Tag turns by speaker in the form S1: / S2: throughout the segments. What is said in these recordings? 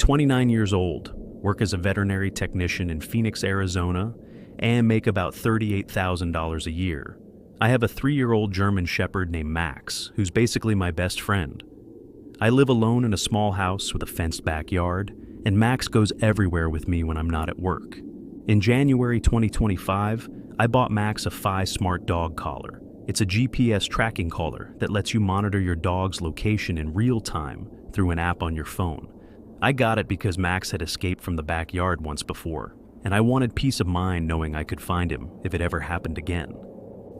S1: 29 years old, work as a veterinary technician in Phoenix, Arizona, and make about $38,000 a year. I have a 3-year-old German Shepherd named Max, who's basically my best friend. I live alone in a small house with a fenced backyard, and Max goes everywhere with me when I'm not at work. In January 2025, I bought Max a Fi Smart Dog Collar. It's a GPS tracking collar that lets you monitor your dog's location in real time through an app on your phone. I got it because Max had escaped from the backyard once before, and I wanted peace of mind knowing I could find him if it ever happened again.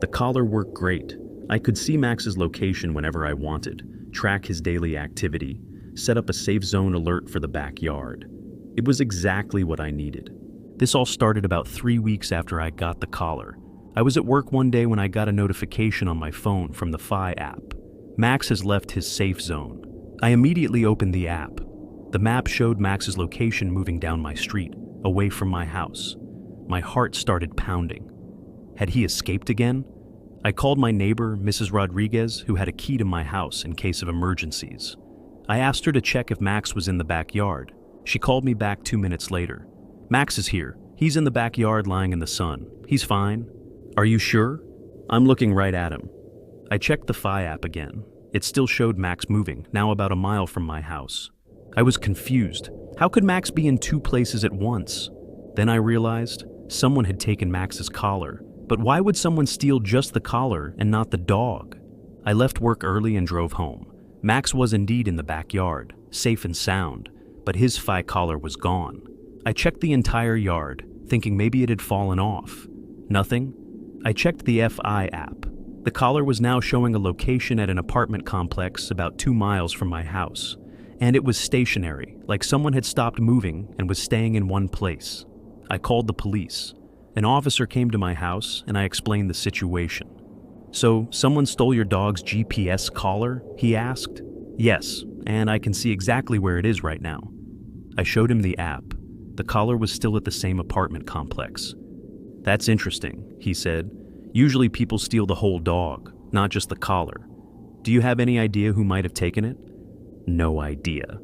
S1: The collar worked great. I could see Max's location whenever I wanted, track his daily activity, set up a safe zone alert for the backyard. It was exactly what I needed. This all started about 3 weeks after I got the collar. I was at work one day when I got a notification on my phone from the Fi app. Max has left his safe zone. I immediately opened the app. The map showed Max's location moving down my street, away from my house. My heart started pounding. Had he escaped again? I called my neighbor, Mrs. Rodriguez, who had a key to my house in case of emergencies. I asked her to check if Max was in the backyard. She called me back 2 minutes later. Max is here. He's in the backyard lying in the sun. He's fine. Are you sure? I'm looking right at him. I checked the Fi app again. It still showed Max moving, now about a mile from my house. I was confused. How could Max be in 2 places at once? Then I realized someone had taken Max's collar. But why would someone steal just the collar and not the dog? I left work early and drove home. Max was indeed in the backyard, safe and sound, but his Fi collar was gone. I checked the entire yard, thinking maybe it had fallen off. Nothing. I checked the Fi app. The collar was now showing a location at an apartment complex about 2 miles from my house, and it was stationary, like someone had stopped moving and was staying in one place. I called the police. An officer came to my house, and I explained the situation. "So, someone stole your dog's GPS collar?" he asked. "Yes, and I can see exactly where it is right now." I showed him the app. The collar was still at the same apartment complex. "That's interesting," he said. "Usually people steal the whole dog, not just the collar. Do you have any idea who might have taken it?" "No idea."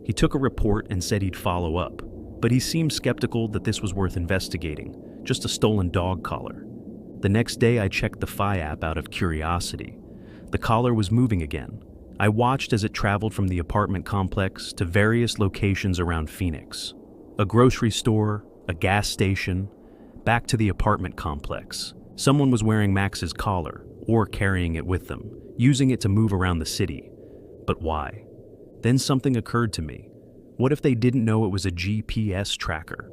S1: He took a report and said he'd follow up, but he seemed skeptical that this was worth investigating, just a stolen dog collar. The next day I checked the Fi app out of curiosity. The collar was moving again. I watched as it traveled from the apartment complex to various locations around Phoenix. A grocery store, a gas station, back to the apartment complex. Someone was wearing Max's collar, or carrying it with them, using it to move around the city. But why? Then something occurred to me. What if they didn't know it was a GPS tracker?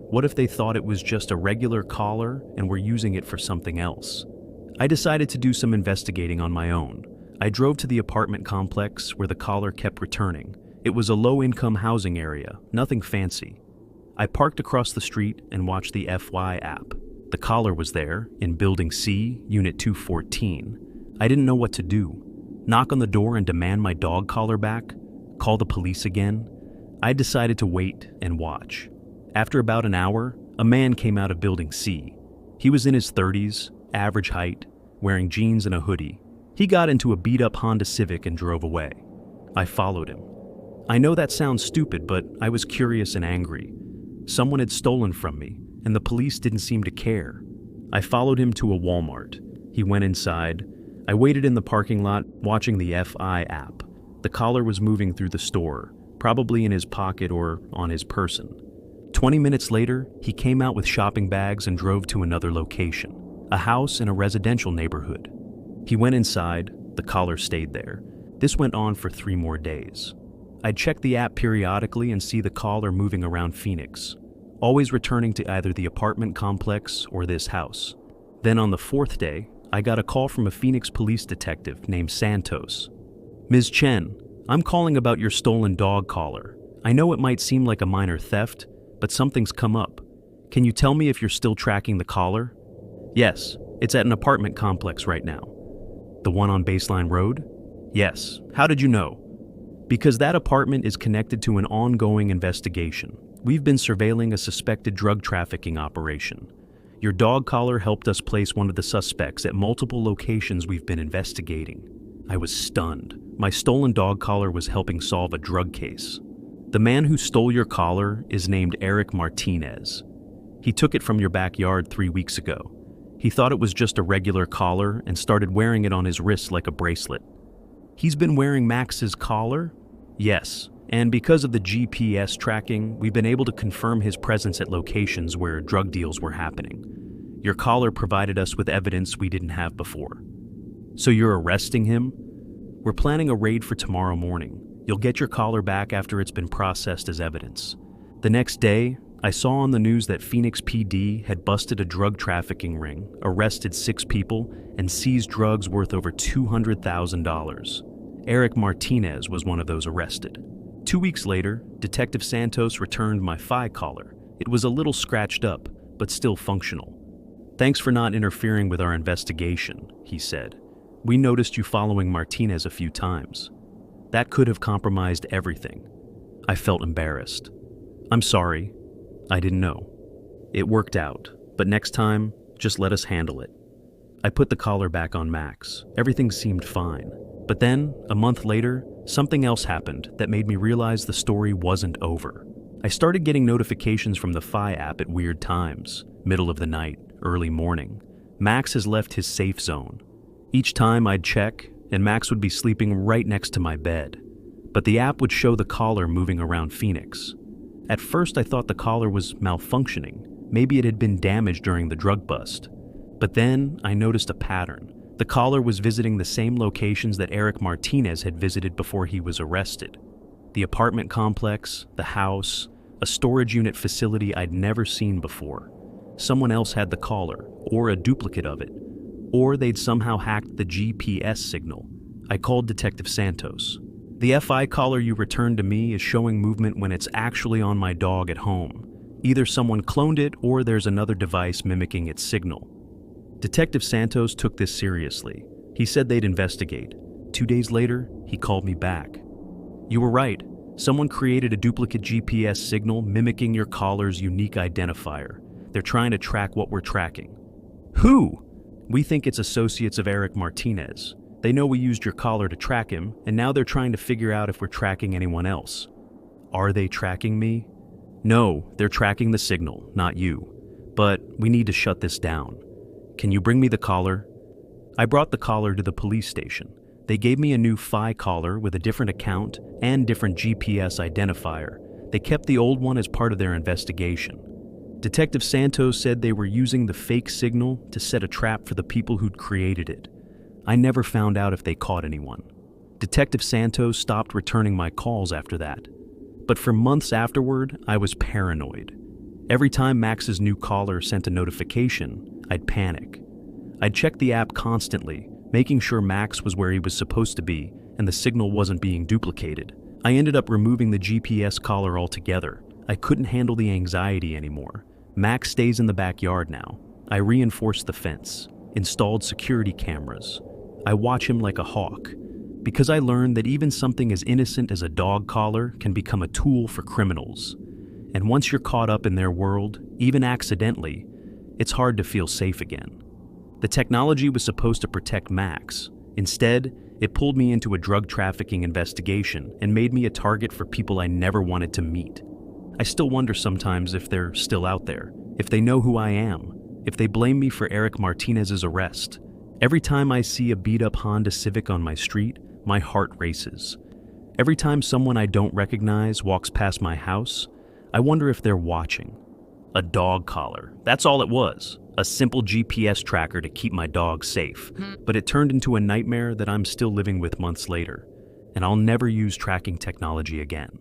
S1: What if they thought it was just a regular collar and were using it for something else? I decided to do some investigating on my own. I drove to the apartment complex where the collar kept returning. It was a low-income housing area, nothing fancy. I parked across the street and watched the Fi app. The collar was there, in Building C, Unit 214. I didn't know what to do. Knock on the door and demand my dog collar back? Call the police again? I decided to wait and watch. After about an hour, a man came out of Building C. He was in his 30s, average height, wearing jeans and a hoodie. He got into a beat-up Honda Civic and drove away. I followed him. I know that sounds stupid, but I was curious and angry. Someone had stolen from me, and the police didn't seem to care. I followed him to a Walmart. He went inside. I waited in the parking lot, watching the Fi app. The collar was moving through the store, probably in his pocket or on his person. 20 minutes later, he came out with shopping bags and drove to another location, a house in a residential neighborhood. He went inside. The collar stayed there. This went on for 3 more days. I'd check the app periodically and see the collar moving around Phoenix, always returning to either the apartment complex or this house. Then on the 4th day, I got a call from a Phoenix police detective named Santos. "Ms. Chen, I'm calling about your stolen dog collar. I know it might seem like a minor theft, but something's come up. Can you tell me if you're still tracking the collar?" "Yes, it's at an apartment complex right now." "The one on Baseline Road?" "Yes. How did you know?" "Because that apartment is connected to an ongoing investigation. We've been surveilling a suspected drug trafficking operation. Your dog collar helped us place one of the suspects at multiple locations we've been investigating." I was stunned. My stolen dog collar was helping solve a drug case. The man who stole your collar is named Eric Martinez. He took it from your backyard 3 weeks ago. He thought it was just a regular collar and started wearing it on his wrist like a bracelet. He's been wearing Max's collar? Yes, and because of the GPS tracking, we've been able to confirm his presence at locations where drug deals were happening. Your collar provided us with evidence we didn't have before. So you're arresting him? We're planning a raid for tomorrow morning. You'll get your collar back after it's been processed as evidence. The next day, I saw on the news that Phoenix PD had busted a drug trafficking ring, arrested 6 people, and seized drugs worth over $200,000. Eric Martinez was one of those arrested. 2 weeks later, Detective Santos returned my FI collar. It was a little scratched up, but still functional. "Thanks for not interfering with our investigation," he said. "We noticed you following Martinez a few times. That could have compromised everything." I felt embarrassed. "I'm sorry. I didn't know. It worked out, but next time, just let us handle it." I put the collar back on Max. Everything seemed fine. But then, a month later, something else happened that made me realize the story wasn't over. I started getting notifications from the FI app at weird times, middle of the night, early morning. Max has left his safe zone. Each time I'd check, and Max would be sleeping right next to my bed. But the app would show the collar moving around Phoenix. At first I thought the collar was malfunctioning. Maybe it had been damaged during the drug bust. But then I noticed a pattern. The collar was visiting the same locations that Eric Martinez had visited before he was arrested. The apartment complex, the house, a storage unit facility I'd never seen before. Someone else had the collar, or a duplicate of it. Or they'd somehow hacked the GPS signal. I called Detective Santos. "The FI collar you returned to me is showing movement when it's actually on my dog at home. Either someone cloned it or there's another device mimicking its signal." Detective Santos took this seriously. He said they'd investigate. 2 days later, he called me back. "You were right. Someone created a duplicate GPS signal mimicking your collar's unique identifier. They're trying to track what we're tracking." "Who?" "We think it's associates of Eric Martinez. They know we used your collar to track him, and now they're trying to figure out if we're tracking anyone else." "Are they tracking me?" "No, they're tracking the signal, not you. But we need to shut this down. Can you bring me the collar?" I brought the collar to the police station. They gave me a new FI collar with a different account and different GPS identifier. They kept the old one as part of their investigation. Detective Santos said they were using the fake signal to set a trap for the people who'd created it. I never found out if they caught anyone. Detective Santos stopped returning my calls after that. But for months afterward, I was paranoid. Every time Max's new collar sent a notification, I'd panic. I'd check the app constantly, making sure Max was where he was supposed to be and the signal wasn't being duplicated. I ended up removing the GPS collar altogether. I couldn't handle the anxiety anymore. Max stays in the backyard now. I reinforced the fence, installed security cameras. I watch him like a hawk, because I learned that even something as innocent as a dog collar can become a tool for criminals. And once you're caught up in their world, even accidentally, it's hard to feel safe again. The technology was supposed to protect Max. Instead, it pulled me into a drug trafficking investigation and made me a target for people I never wanted to meet. I still wonder sometimes if they're still out there, if they know who I am, if they blame me for Eric Martinez's arrest. Every time I see a beat-up Honda Civic on my street, my heart races. Every time someone I don't recognize walks past my house, I wonder if they're watching. A dog collar. That's all it was. A simple GPS tracker to keep my dog safe. But it turned into a nightmare that I'm still living with months later. And I'll never use tracking technology again.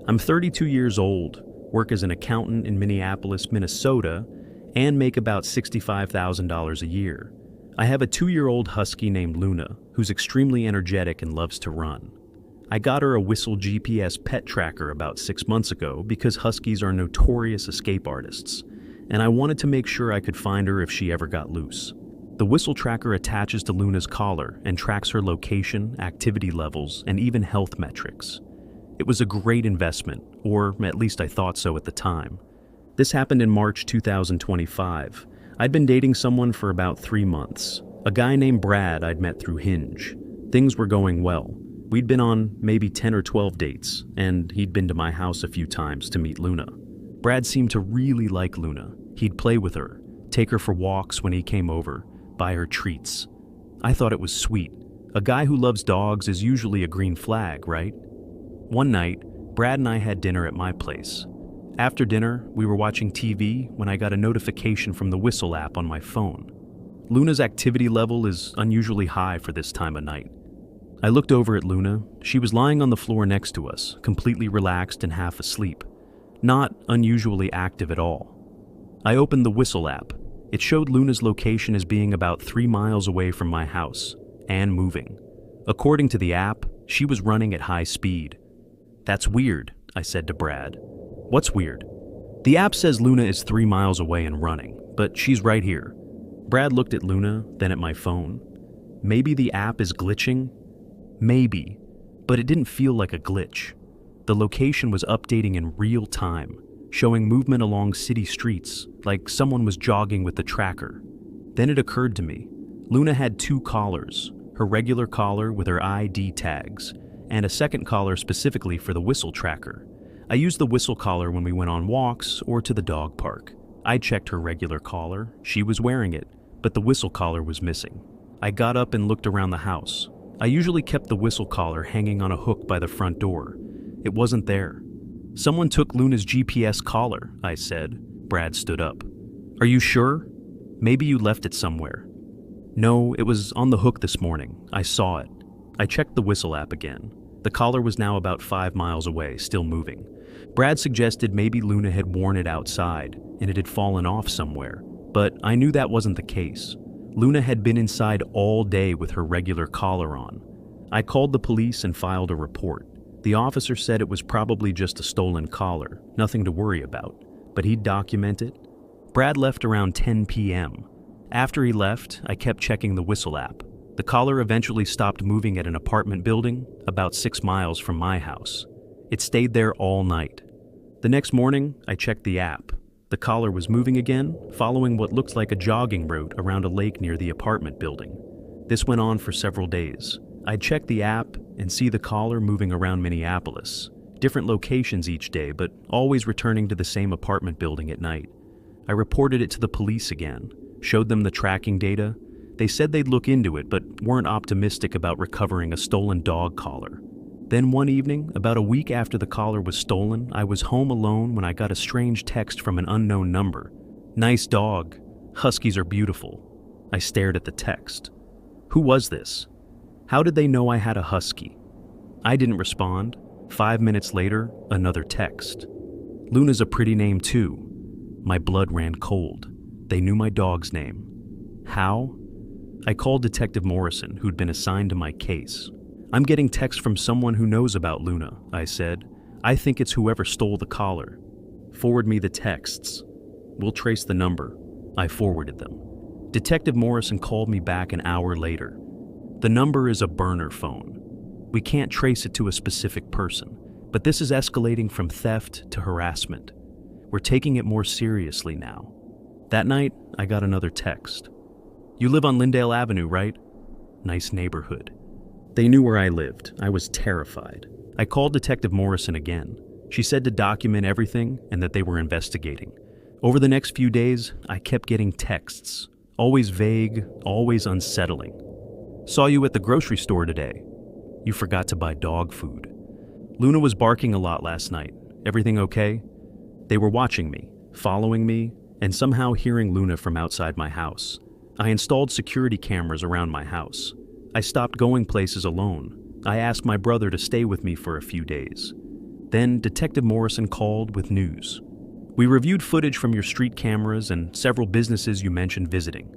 S1: I'm 32 years old, work as an accountant in Minneapolis, Minnesota, and make about $65,000 a year. I have a 2-year-old husky named Luna, who's extremely energetic and loves to run. I got her a Whistle GPS pet tracker about 6 months ago because huskies are notorious escape artists, and I wanted to make sure I could find her if she ever got loose. The Whistle tracker attaches to Luna's collar and tracks her location, activity levels, and even health metrics. It was a great investment, or at least I thought so at the time. This happened in March 2025. I'd been dating someone for about 3 months, a guy named Brad I'd met through Hinge. Things were going well. We'd been on maybe 10 or 12 dates, and he'd been to my house a few times to meet Luna. Brad seemed to really like Luna. He'd play with her, take her for walks when he came over, buy her treats. I thought it was sweet. A guy who loves dogs is usually a green flag, right? One night, Brad and I had dinner at my place. After dinner, we were watching TV when I got a notification from the Whistle app on my phone. Luna's activity level is unusually high for this time of night. I looked over at Luna. She was lying on the floor next to us, completely relaxed and half asleep. Not unusually active at all. I opened the Whistle app. It showed Luna's location as being about 3 miles away from my house, and moving. According to the app, she was running at high speed. "That's weird," I said to Brad. "What's weird?" "The app says Luna is 3 miles away and running, but she's right here." Brad looked at Luna, then at my phone. Maybe the app is glitching? Maybe, but it didn't feel like a glitch. The location was updating in real time, showing movement along city streets, like someone was jogging with the tracker. Then it occurred to me. Luna had 2 collars, her regular collar with her ID tags, and a second collar specifically for the Whistle tracker. I used the Whistle collar when we went on walks or to the dog park. I checked her regular collar, she was wearing it, but the Whistle collar was missing. I got up and looked around the house. I usually kept the Whistle collar hanging on a hook by the front door. It wasn't there. "Someone took Luna's GPS collar," I said. Brad stood up. "Are you sure? Maybe you left it somewhere." "No, it was on the hook this morning. I saw it." I checked the Whistle app again. The collar was now about 5 miles away, still moving. Brad suggested maybe Luna had worn it outside and it had fallen off somewhere, but I knew that wasn't the case. Luna had been inside all day with her regular collar on. I called the police and filed a report. The officer said it was probably just a stolen collar, nothing to worry about, but he'd document it. Brad left around 10 p.m. After he left, I kept checking the Whistle app. The collar eventually stopped moving at an apartment building about 6 miles from my house. It stayed there all night. The next morning, I checked the app. The collar was moving again, following what looked like a jogging route around a lake near the apartment building. This went on for several days. I'd check the app and see the collar moving around Minneapolis, different locations each day, but always returning to the same apartment building at night. I reported it to the police again, showed them the tracking data. They said they'd look into it, but weren't optimistic about recovering a stolen dog collar. Then one evening, about a week after the collar was stolen, I was home alone when I got a strange text from an unknown number. "Nice dog. Huskies are beautiful." I stared at the text. Who was this? How did they know I had a husky? I didn't respond. 5 minutes later, another text. "Luna's a pretty name too." My blood ran cold. They knew my dog's name. How? I called Detective Morrison, who'd been assigned to my case. "I'm getting texts from someone who knows about Luna," I said. "I think it's whoever stole the collar." "Forward me the texts. We'll trace the number." I forwarded them. Detective Morrison called me back an hour later. "The number is a burner phone. We can't trace it to a specific person, but this is escalating from theft to harassment. We're taking it more seriously now." That night, I got another text. "You live on Lindale Avenue, right? Nice neighborhood." They knew where I lived. I was terrified. I called Detective Morrison again. She said to document everything and that they were investigating. Over the next few days, I kept getting texts. Always vague, always unsettling. "Saw you at the grocery store today. You forgot to buy dog food." "Luna was barking a lot last night. Everything okay?" They were watching me, following me, and somehow hearing Luna from outside my house. I installed security cameras around my house. I stopped going places alone. I asked my brother to stay with me for a few days. Then Detective Morrison called with news. "We reviewed footage from your street cameras and several businesses you mentioned visiting.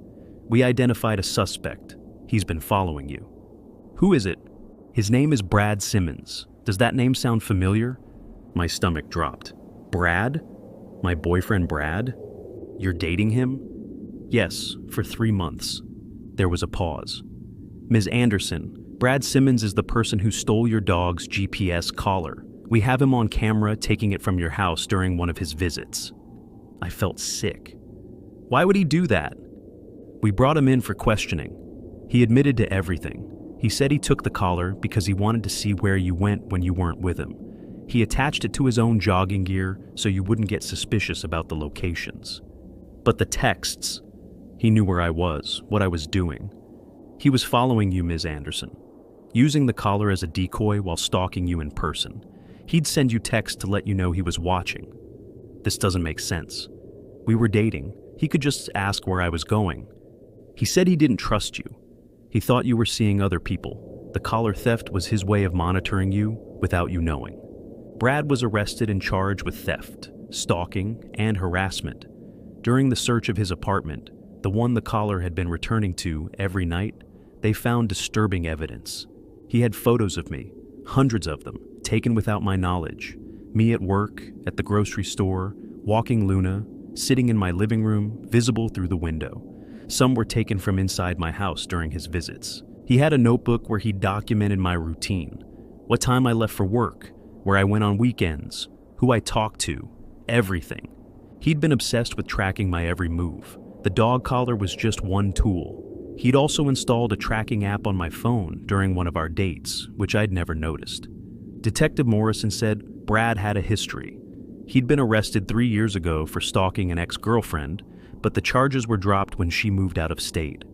S1: We identified a suspect. He's been following you." "Who is it?" "His name is Brad Simmons. Does that name sound familiar?" My stomach dropped. "Brad? My boyfriend Brad? You're dating him?" "Yes, for 3 months." There was a pause. "Ms. Anderson, Brad Simmons is the person who stole your dog's GPS collar. We have him on camera taking it from your house during one of his visits." I felt sick. "Why would he do that?" "We brought him in for questioning. He admitted to everything. He said he took the collar because he wanted to see where you went when you weren't with him. He attached it to his own jogging gear so you wouldn't get suspicious about the locations. But the texts, he knew where I was, what I was doing. He was following you, Ms. Anderson, using the collar as a decoy while stalking you in person. He'd send you texts to let you know he was watching. This doesn't make sense. We were dating. He could just ask where I was going. He said he didn't trust you. He thought you were seeing other people. The collar theft was his way of monitoring you without you knowing. Brad was arrested and charged with theft, stalking, and harassment. During the search of his apartment, the one the collar had been returning to every night, they found disturbing evidence. He had photos of me, hundreds of them, taken without my knowledge. Me at work, at the grocery store, walking Luna, sitting in my living room, visible through the window. Some were taken from inside my house during his visits. He had a notebook where he documented my routine, what time I left for work, where I went on weekends, who I talked to, everything. He'd been obsessed with tracking my every move. The dog collar was just one tool. He'd also installed a tracking app on my phone during one of our dates, which I'd never noticed. Detective Morrison said Brad had a history. He'd been arrested 3 years ago for stalking an ex-girlfriend, but the charges were dropped when she moved out of state.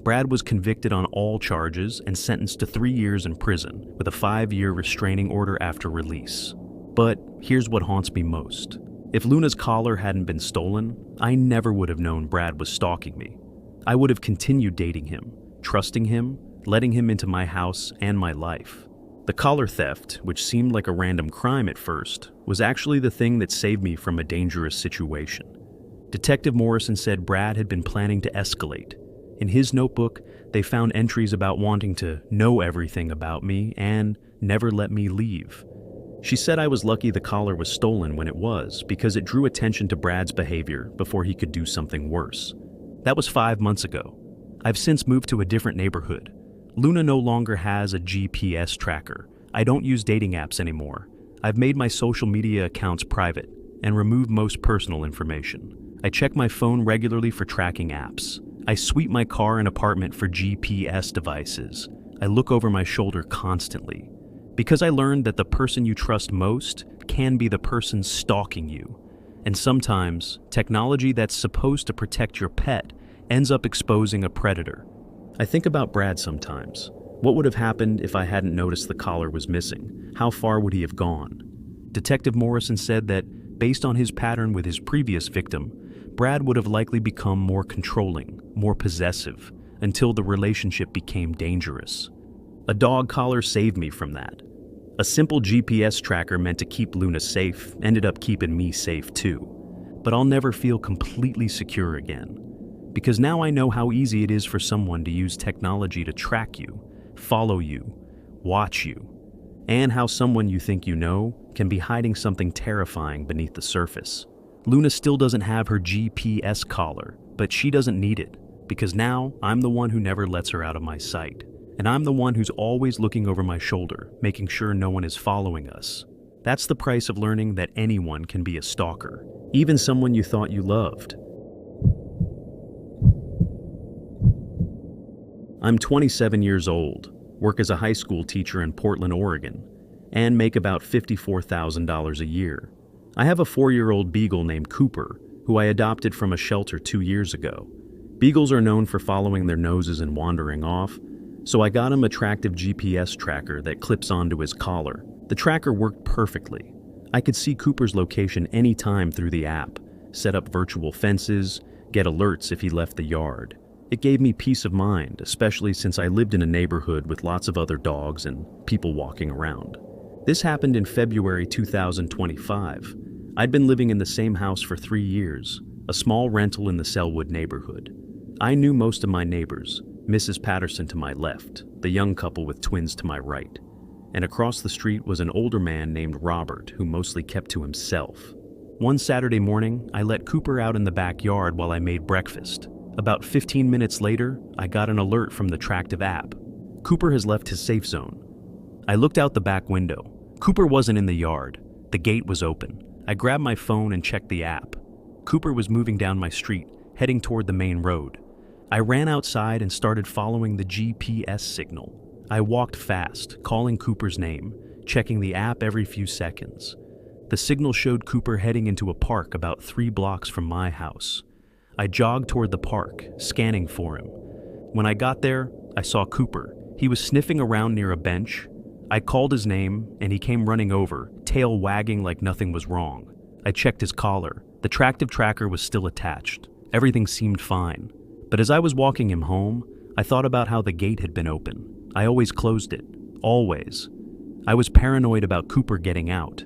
S1: Brad was convicted on all charges and sentenced to 3 years in prison, with a 5-year restraining order after release. But here's what haunts me most. If Luna's collar hadn't been stolen, I never would have known Brad was stalking me. I would have continued dating him, trusting him, letting him into my house and my life. The collar theft, which seemed like a random crime at first, was actually the thing that saved me from a dangerous situation. Detective Morrison said Brad had been planning to escalate. In his notebook, they found entries about wanting to know everything about me and never let me leave. She said I was lucky the collar was stolen when it was, because it drew attention to Brad's behavior before he could do something worse. That was 5 months ago. I've since moved to a different neighborhood. Luna no longer has a GPS tracker. I don't use dating apps anymore. I've made my social media accounts private and removed most personal information. I check my phone regularly for tracking apps. I sweep my car and apartment for GPS devices. I look over my shoulder constantly. Because I learned that the person you trust most can be the person stalking you. And sometimes, technology that's supposed to protect your pet ends up exposing a predator. I think about Brad sometimes. What would have happened if I hadn't noticed the collar was missing? How far would he have gone? Detective Morrison said that, based on his pattern with his previous victim, Brad would have likely become more controlling, more possessive, until the relationship became dangerous. A dog collar saved me from that. A simple GPS tracker meant to keep Luna safe ended up keeping me safe too. But I'll never feel completely secure again. Because now I know how easy it is for someone to use technology to track you, follow you, watch you, and how someone you think you know can be hiding something terrifying beneath the surface. Luna still doesn't have her GPS collar, but she doesn't need it, because now I'm the one who never lets her out of my sight. And I'm the one who's always looking over my shoulder, making sure no one is following us. That's the price of learning that anyone can be a stalker, even someone you thought you loved. I'm 27 years old, work as a high school teacher in Portland, Oregon, and make about $54,000 a year. I have a 4-year-old beagle named Cooper, who I adopted from a shelter 2 years ago. Beagles are known for following their noses and wandering off, so I got him a tractive GPS tracker that clips onto his collar. The tracker worked perfectly. I could see Cooper's location anytime through the app, set up virtual fences, get alerts if he left the yard. It gave me peace of mind, especially since I lived in a neighborhood with lots of other dogs and people walking around. This happened in February 2025. I'd been living in the same house for 3 years, a small rental in the Selwood neighborhood. I knew most of my neighbors, Mrs. Patterson to my left, the young couple with twins to my right, and across the street was an older man named Robert who mostly kept to himself. One Saturday morning, I let Cooper out in the backyard while I made breakfast. About 15 minutes later, I got an alert from the Tractive app. Cooper has left his safe zone. I looked out the back window. Cooper wasn't in the yard. The gate was open. I grabbed my phone and checked the app. Cooper was moving down my street, heading toward the main road. I ran outside and started following the GPS signal. I walked fast, calling Cooper's name, checking the app every few seconds. The signal showed Cooper heading into a park about 3 blocks from my house. I jogged toward the park, scanning for him. When I got there, I saw Cooper. He was sniffing around near a bench. I called his name, and he came running over, tail wagging like nothing was wrong. I checked his collar. The tractive tracker was still attached. Everything seemed fine. But as I was walking him home, I thought about how the gate had been open. I always closed it. Always. I was paranoid about Cooper getting out.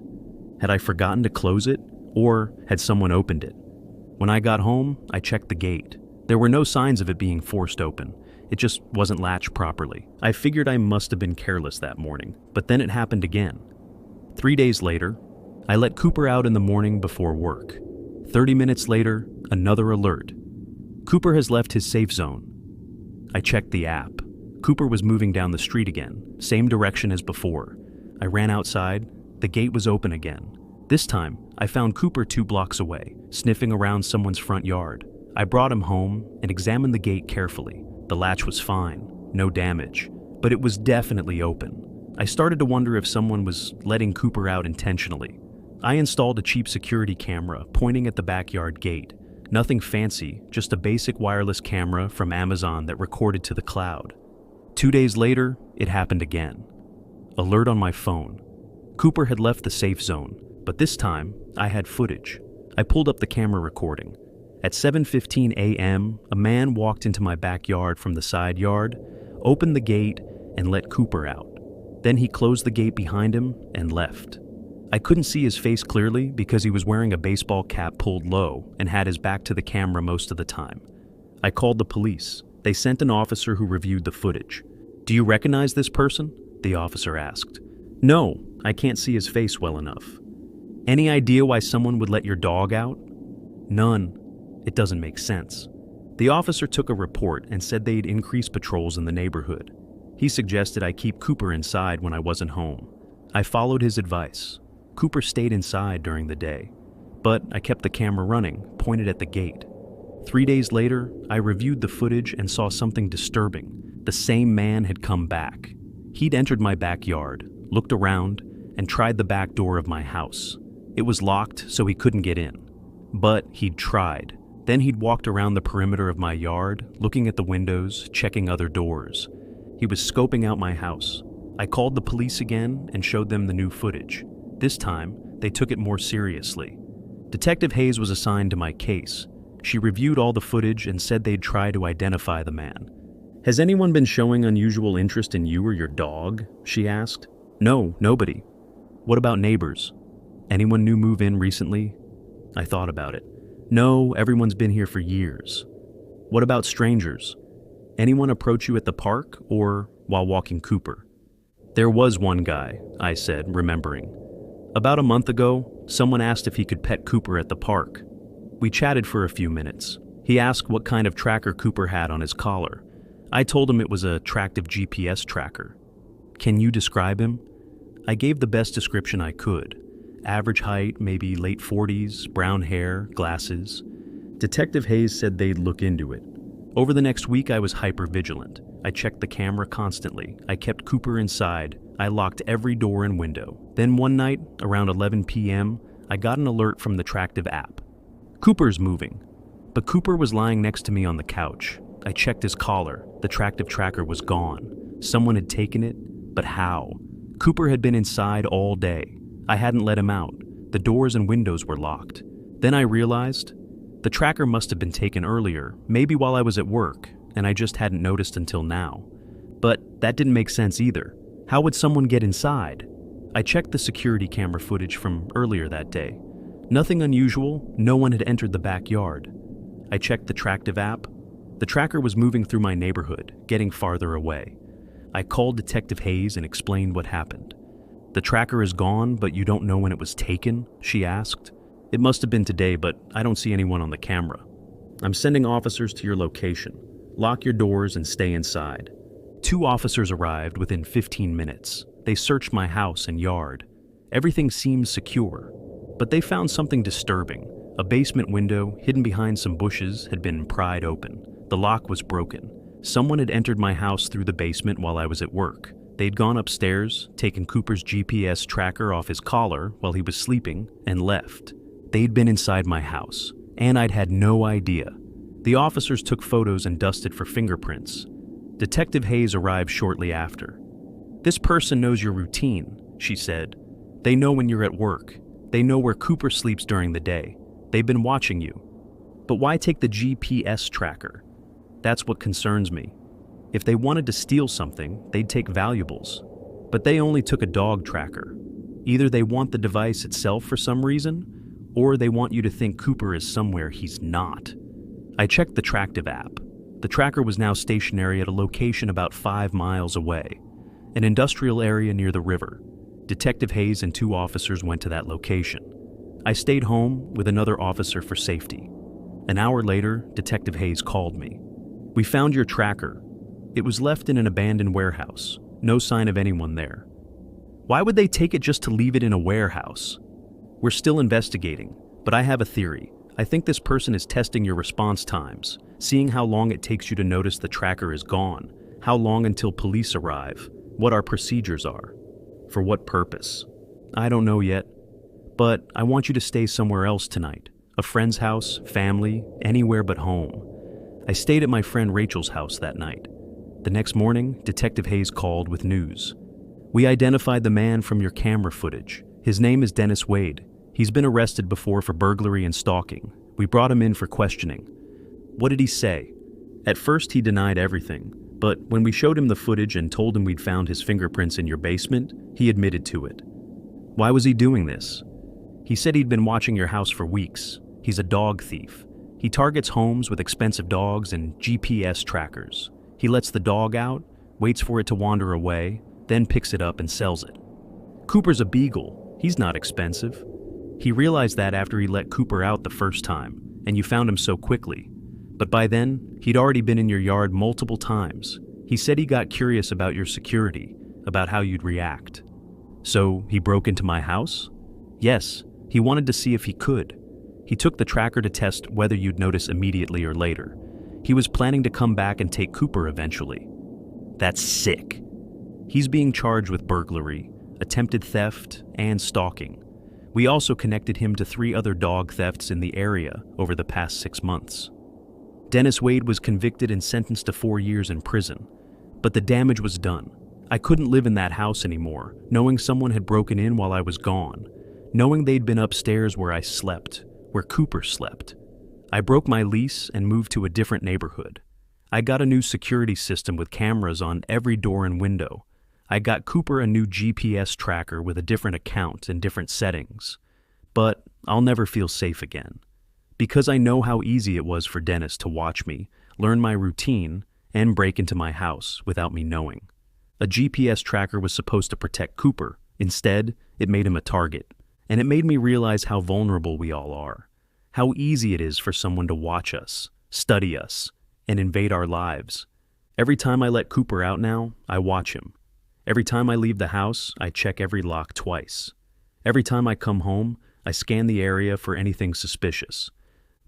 S1: Had I forgotten to close it, or had someone opened it? When I got home, I checked the gate. There were no signs of it being forced open. It just wasn't latched properly. I figured I must have been careless that morning, but then it happened again. 3 days later, I let Cooper out in the morning before work. 30 minutes later, another alert. Cooper has left his safe zone. I checked the app. Cooper was moving down the street again, same direction as before. I ran outside. The gate was open again. This time, I found Cooper 2 blocks away, sniffing around someone's front yard. I brought him home and examined the gate carefully. The latch was fine, no damage, but it was definitely open. I started to wonder if someone was letting Cooper out intentionally. I installed a cheap security camera pointing at the backyard gate. Nothing fancy, just a basic wireless camera from Amazon that recorded to the cloud. 2 days later, it happened again. Alert on my phone. Cooper had left the safe zone, but this time, I had footage. I pulled up the camera recording. At 7:15 a.m., a man walked into my backyard from the side yard, opened the gate, and let Cooper out. Then he closed the gate behind him and left. I couldn't see his face clearly because he was wearing a baseball cap pulled low and had his back to the camera most of the time. I called the police. They sent an officer who reviewed the footage. "Do you recognize this person?" the officer asked. "No, I can't see his face well enough." "Any idea why someone would let your dog out?" "None. It doesn't make sense." The officer took a report and said they'd increase patrols in the neighborhood. He suggested I keep Cooper inside when I wasn't home. I followed his advice. Cooper stayed inside during the day, but I kept the camera running, pointed at the gate. 3 days later, I reviewed the footage and saw something disturbing. The same man had come back. He'd entered my backyard, looked around, and tried the back door of my house. It was locked, so he couldn't get in. But he'd tried. Then he'd walked around the perimeter of my yard, looking at the windows, checking other doors. He was scoping out my house. I called the police again and showed them the new footage. This time, they took it more seriously. Detective Hayes was assigned to my case. She reviewed all the footage and said they'd try to identify the man. "Has anyone been showing unusual interest in you or your dog?" she asked. "No, nobody." "What about neighbors? Anyone new move in recently?" I thought about it. "No, everyone's been here for years." "What about strangers? Anyone approach you at the park or while walking Cooper?" "There was one guy," I said, remembering. "About a month ago, someone asked if he could pet Cooper at the park. We chatted for a few minutes. He asked what kind of tracker Cooper had on his collar. I told him it was a tractive GPS tracker. Can you describe him?" I gave the best description I could. Average height, maybe late 40s, brown hair, glasses. Detective Hayes said they'd look into it. Over the next week, I was hyper-vigilant. I checked the camera constantly. I kept Cooper inside. I locked every door and window. Then one night, around 11 p.m., I got an alert from the Tractive app. "Cooper's moving." But Cooper was lying next to me on the couch. I checked his collar. The Tractive tracker was gone. Someone had taken it, but how? Cooper had been inside all day. I hadn't let him out. The doors and windows were locked. Then I realized the tracker must have been taken earlier, maybe while I was at work, and I just hadn't noticed until now. But that didn't make sense either. How would someone get inside? I checked the security camera footage from earlier that day. Nothing unusual, no one had entered the backyard. I checked the Tractive app. The tracker was moving through my neighborhood, getting farther away. I called Detective Hayes and explained what happened. "The tracker is gone, but you don't know when it was taken?" she asked. "It must have been today, but I don't see anyone on the camera." "I'm sending officers to your location. Lock your doors and stay inside." 2 officers arrived within 15 minutes. They searched my house and yard. Everything seemed secure, but they found something disturbing. A basement window, hidden behind some bushes, had been pried open. The lock was broken. Someone had entered my house through the basement while I was at work. They'd gone upstairs, taken Cooper's GPS tracker off his collar while he was sleeping, and left. They'd been inside my house, and I'd had no idea. The officers took photos and dusted for fingerprints. Detective Hayes arrived shortly after. "This person knows your routine," she said. "They know when you're at work. They know where Cooper sleeps during the day. They've been watching you. But why take the GPS tracker? That's what concerns me. If they wanted to steal something, they'd take valuables. But they only took a dog tracker. Either they want the device itself for some reason, or they want you to think Cooper is somewhere he's not." I checked the Tractive app. The tracker was now stationary at a location about 5 miles away, an industrial area near the river. Detective Hayes and 2 officers went to that location. I stayed home with another officer for safety. An hour later, Detective Hayes called me. "We found your tracker. It was left in an abandoned warehouse. No sign of anyone there." "Why would they take it just to leave it in a warehouse?" "We're still investigating, but I have a theory. I think this person is testing your response times, seeing how long it takes you to notice the tracker is gone, how long until police arrive, what our procedures are. For what purpose? I don't know yet. But I want you to stay somewhere else tonight. A friend's house, family, anywhere but home." I stayed at my friend Rachel's house that night. The next morning, Detective Hayes called with news. "We identified the man from your camera footage. His name is Dennis Wade. He's been arrested before for burglary and stalking. We brought him in for questioning." "What did he say?" "At first he denied everything, but when we showed him the footage and told him we'd found his fingerprints in your basement, he admitted to it." "Why was he doing this?" "He said he'd been watching your house for weeks. He's a dog thief. He targets homes with expensive dogs and GPS trackers. He lets the dog out, waits for it to wander away, then picks it up and sells it. Cooper's a beagle. He's not expensive. He realized that after he let Cooper out the first time, and you found him so quickly. But by then, he'd already been in your yard multiple times. He said he got curious about your security, about how you'd react." "So he broke into my house?" "Yes, he wanted to see if he could. He took the tracker to test whether you'd notice immediately or later. He was planning to come back and take Cooper eventually." "That's sick." "He's being charged with burglary, attempted theft, and stalking. We also connected him to 3 other dog thefts in the area over the past 6 months. Dennis Wade was convicted and sentenced to 4 years in prison. But the damage was done. I couldn't live in that house anymore, knowing someone had broken in while I was gone, knowing they'd been upstairs where I slept, where Cooper slept. I broke my lease and moved to a different neighborhood. I got a new security system with cameras on every door and window. I got Cooper a new GPS tracker with a different account and different settings. But I'll never feel safe again. Because I know how easy it was for Dennis to watch me, learn my routine, and break into my house without me knowing. A GPS tracker was supposed to protect Cooper. Instead, it made him a target. And it made me realize how vulnerable we all are. How easy it is for someone to watch us, study us, and invade our lives. Every time I let Cooper out now, I watch him. Every time I leave the house, I check every lock twice. Every time I come home, I scan the area for anything suspicious.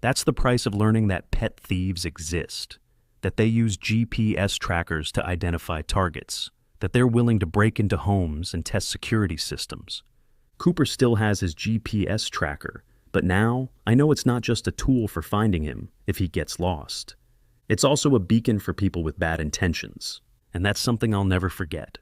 S1: That's the price of learning that pet thieves exist, that they use GPS trackers to identify targets, that they're willing to break into homes and test security systems. Cooper still has his GPS tracker, but now I know it's not just a tool for finding him if he gets lost. It's also a beacon for people with bad intentions, and that's something I'll never forget.